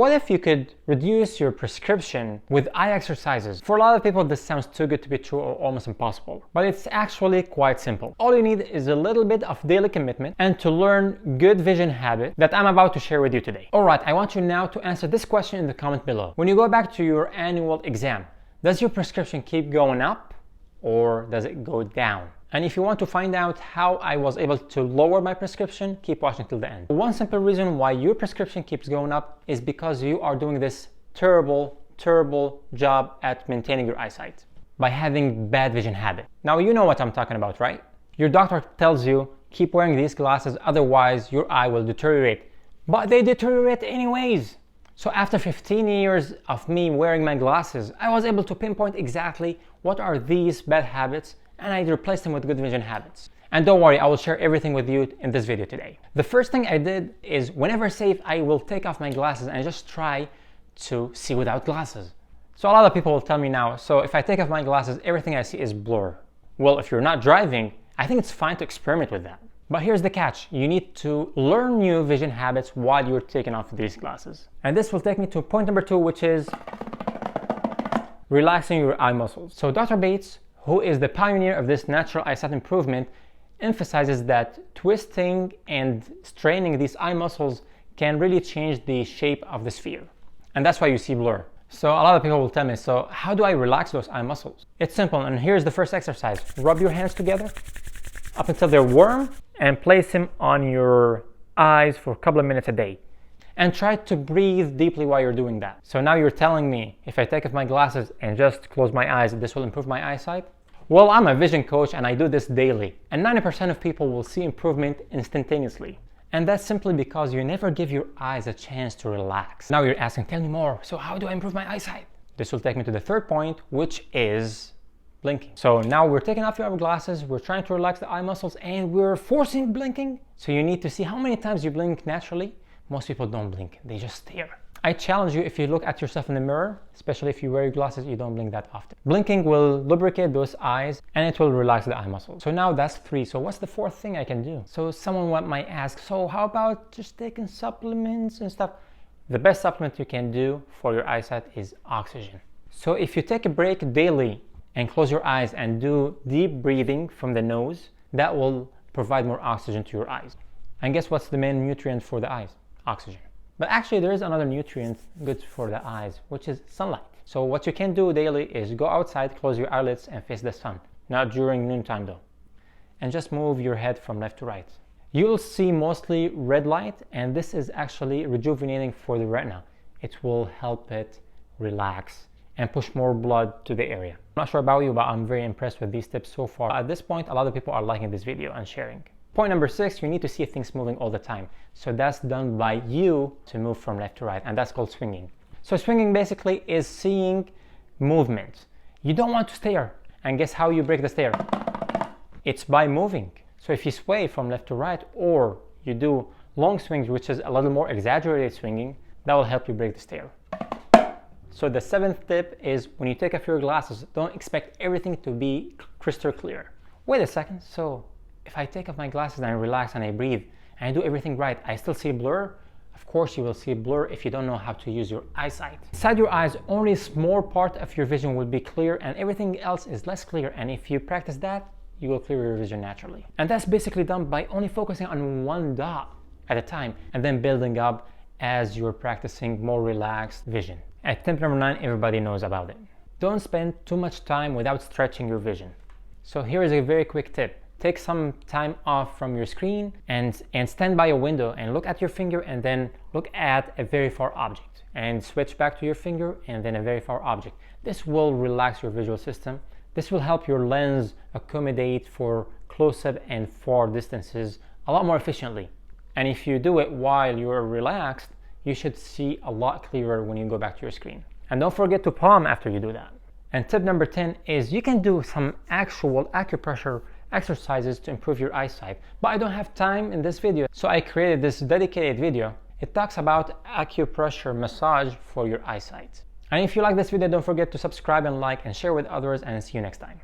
What if you could reduce your prescription with eye exercises? For a lot of people, this sounds too good to be true or almost impossible, but it's actually quite simple. All you need is a little bit of daily commitment and to learn good vision habit that I'm about to share with you today. Alright, I want you now to answer this question in the comment below. When you go back to your annual exam, does your prescription keep going up or does it go down? And if you want to find out how I was able to lower my prescription, keep watching till the end. One simple reason why your prescription keeps going up is because you are doing this terrible job at maintaining your eyesight by having bad vision habit. Now you know what I'm talking about, right? Your doctor tells you keep wearing these glasses, otherwise your eye will deteriorate. But they deteriorate anyways. So after 15 years of me wearing my glasses, I was able to pinpoint exactly what are these bad habits, and I replaced them with good vision habits. And don't worry, I will share everything with you in this video today. The first thing I did is whenever safe, I will take off my glasses and just try to see without glasses. So a lot of people will tell me now, so if I take off my glasses, everything I see is blur. Well, if you're not driving, I think it's fine to experiment with that. But here's the catch, you need to learn new vision habits while you're taking off these glasses. And this will take me to point number 2, which is relaxing your eye muscles. So Dr. Bates, who is the pioneer of this natural eyesight improvement, emphasizes that twisting and straining these eye muscles can really change the shape of the sphere. And that's why you see blur. So a lot of people will tell me, so how do I relax those eye muscles? It's simple, and here's the first exercise. Rub your hands together up until they're warm and place them on your eyes for a couple of minutes a day. And try to breathe deeply while you're doing that. So now you're telling me if I take off my glasses and just close my eyes, this will improve my eyesight? Well, I'm a vision coach and I do this daily. And 90% of people will see improvement instantaneously. And that's simply because you never give your eyes a chance to relax. Now you're asking, tell me more. So how do I improve my eyesight? This will take me to the third point, which is blinking. So now we're taking off your glasses, we're trying to relax the eye muscles, and we're forcing blinking. So you need to see how many times you blink naturally. Most people don't blink, they just stare. I challenge you, if you look at yourself in the mirror, especially if you wear your glasses, you don't blink that often. Blinking will lubricate those eyes and it will relax the eye muscles. So now that's 3. So what's the 4th thing I can do? So someone might ask, so how about just taking supplements and stuff? The best supplement you can do for your eyesight is oxygen. So if you take a break daily and close your eyes and do deep breathing from the nose, that will provide more oxygen to your eyes. And guess what's the main nutrient for the eyes? Oxygen. But actually there is another nutrient good for the eyes, which is sunlight. So what you can do daily is go outside, close your eyelids and face the sun. Not during noontime though. And just move your head from left to right. You'll see mostly red light, and this is actually rejuvenating for the retina. It will help it relax and push more blood to the area. I'm not sure about you, but I'm very impressed with these tips so far. At this point, a lot of people are liking this video and sharing. Point number 6, you need to see things moving all the time. So that's done by you to move from left to right, and that's called swinging. So swinging basically is seeing movement. You don't want to stare. And guess how you break the stare? It's by moving. So if you sway from left to right, or you do long swings, which is a little more exaggerated swinging, that will help you break the stare. So the 7th tip is when you take off your glasses, don't expect everything to be crystal clear. Wait a second, so if I take off my glasses and I relax and I breathe and I do everything right, I still see blur? Of course you will see blur if you don't know how to use your eyesight. Inside your eyes, only a small part of your vision will be clear and everything else is less clear, and if you practice that, you will clear your vision naturally. And that's basically done by only focusing on one dot at a time and then building up as you're practicing more relaxed vision. And tip number 9, everybody knows about it. Don't spend too much time without stretching your vision. So here is a very quick tip. Take some time off from your screen and stand by a window and look at your finger and then look at a very far object and switch back to your finger and then a very far object. This will relax your visual system. This will help your lens accommodate for close-up and far distances a lot more efficiently. And if you do it while you're relaxed, you should see a lot clearer when you go back to your screen. And don't forget to palm after you do that. And tip number 10 is you can do some actual acupressure exercises to improve your eyesight, but I don't have time in this video, so I created this dedicated video. It talks about acupressure massage for your eyesight. And if you like this video, don't forget to subscribe and like and share with others, and see you next time.